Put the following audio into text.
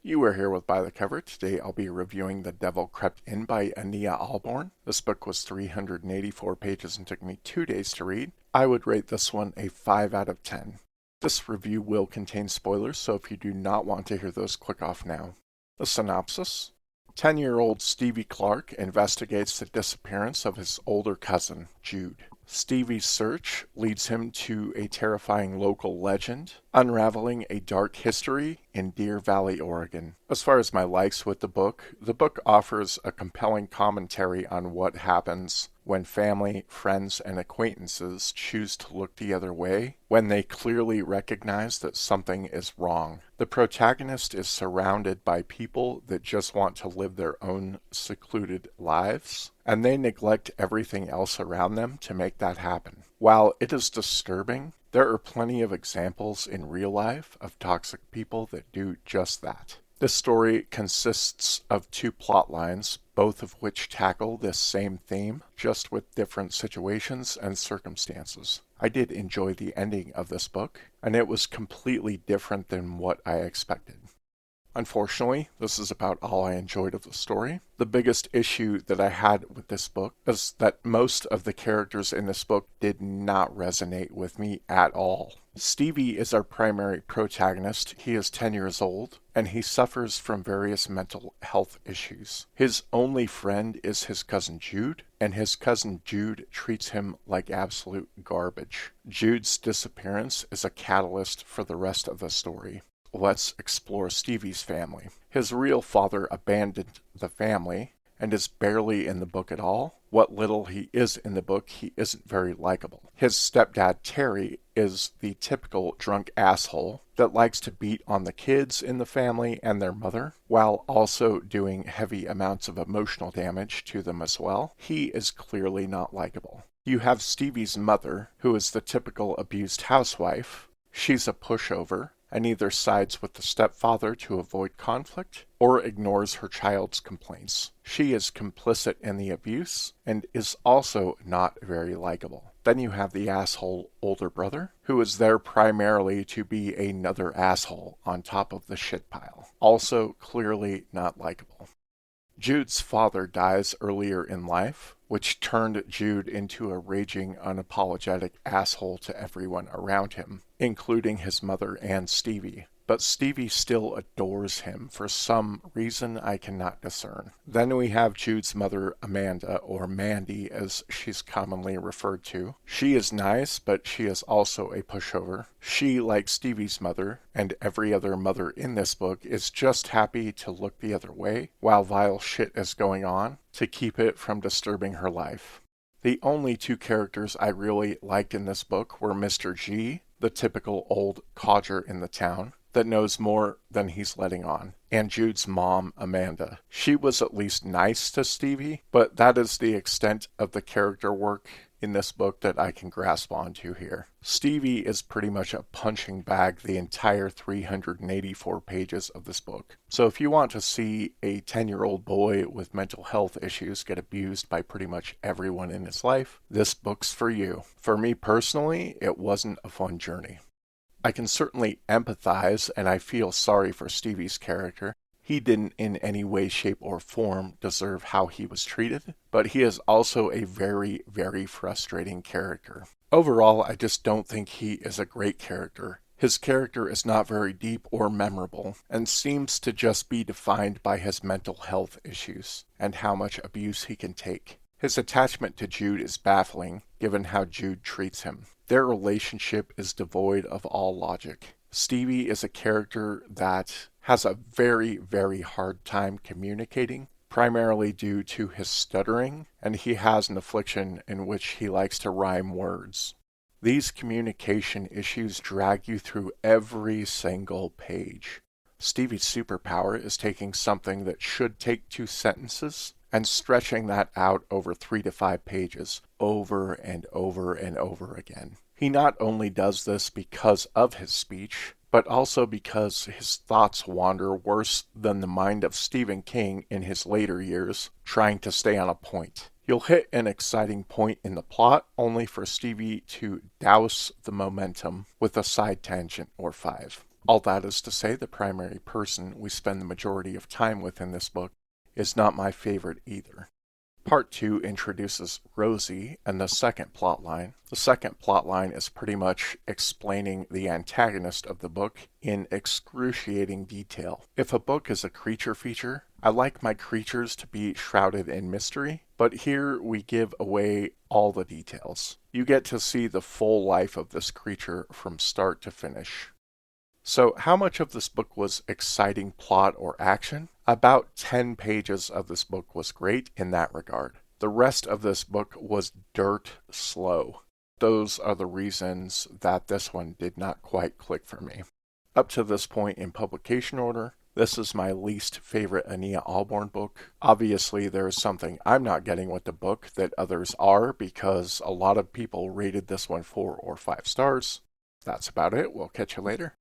You are here with By the Cover. Today I'll be reviewing The Devil Crept In by Ania Ahlborn. This book was 384 pages and took me 2 days to read. I would rate this one a 5 out of 10. This review will contain spoilers, so if you do not want to hear those, click off now. The synopsis: 10-year-old Stevie Clark investigates the disappearance of his older cousin, Jude. Stevie's search leads him to a terrifying local legend, unraveling a dark history in Deer Valley, Oregon. As far as my likes with the book offers a compelling commentary on what happens when family, friends, and acquaintances choose to look the other way when they clearly recognize that something is wrong. The protagonist is surrounded by people that just want to live their own secluded lives, and they neglect everything else around them to make that happen. While it is disturbing, there are plenty of examples in real life of toxic people that do just that. This story consists of 2 plot lines, both of which tackle this same theme, just with different situations and circumstances. I did enjoy the ending of this book, and it was completely different than what I expected. Unfortunately, this is about all I enjoyed of the story. The biggest issue that I had with this book is that most of the characters in this book did not resonate with me at all. Stevie is our primary protagonist. He is 10 years old, and he suffers from various mental health issues. His only friend is his cousin Jude, and his cousin Jude treats him like absolute garbage. Jude's disappearance is a catalyst for the rest of the story. Let's explore Stevie's family. His real father abandoned the family and is barely in the book at all. What little he is in the book, he isn't very likable. His stepdad, Terry, is the typical drunk asshole that likes to beat on the kids in the family and their mother, while also doing heavy amounts of emotional damage to them as well. He is clearly not likable. You have Stevie's mother, who is the typical abused housewife. She's a pushover, and either sides with the stepfather to avoid conflict or ignores her child's complaints. She is complicit in the abuse and is also not very likable. Then you have the asshole older brother, who is there primarily to be another asshole on top of the shit pile. Also clearly not likable. Jude's father dies earlier in life, which turned Jude into a raging, unapologetic asshole to everyone around him, including his mother and Stevie. But Stevie still adores him for some reason I cannot discern. Then we have Jude's mother, Amanda, or Mandy as she's commonly referred to. She is nice, but she is also a pushover. She, like Stevie's mother, and every other mother in this book, is just happy to look the other way while vile shit is going on to keep it from disturbing her life. The only 2 characters I really liked in this book were Mr. G, the typical old codger in the town that knows more than he's letting on, and Jude's mom, Amanda. She was at least nice to Stevie, but that is the extent of the character work in this book that I can grasp onto here. Stevie is pretty much a punching bag the entire 384 pages of this book. So if you want to see a 10-year-old boy with mental health issues get abused by pretty much everyone in his life, this book's for you. For me personally, it wasn't a fun journey. I can certainly empathize, and I feel sorry for Stevie's character. He didn't in any way, shape, or form deserve how he was treated, but he is also a very, very frustrating character. Overall, I just don't think he is a great character. His character is not very deep or memorable, and seems to just be defined by his mental health issues, and how much abuse he can take. His attachment to Jude is baffling, given how Jude treats him. Their relationship is devoid of all logic. Stevie is a character that has a very, very hard time communicating, primarily due to his stuttering, and he has an affliction in which he likes to rhyme words. These communication issues drag you through every single page. Stevie's superpower is taking something that should take 2 sentences and stretching that out over 3 to 5 pages over and over and over again. He not only does this because of his speech, but also because his thoughts wander worse than the mind of Stephen King in his later years, trying to stay on a point. You'll hit an exciting point in the plot, only for Stevie to douse the momentum with a side tangent or 5. All that is to say, the primary person we spend the majority of time with in this book is not my favorite either. Part 2 introduces Rosie and the second plotline. The second plotline is pretty much explaining the antagonist of the book in excruciating detail. If a book is a creature feature, I like my creatures to be shrouded in mystery, but here we give away all the details. You get to see the full life of this creature from start to finish. So, how much of this book was exciting plot or action? About 10 pages of this book was great in that regard. The rest of this book was dirt slow. Those are the reasons that this one did not quite click for me. Up to this point in publication order, this is my least favorite Ania Ahlborn book. Obviously, there is something I'm not getting with the book that others are, because a lot of people rated this one 4 or 5 stars. That's about it. We'll catch you later.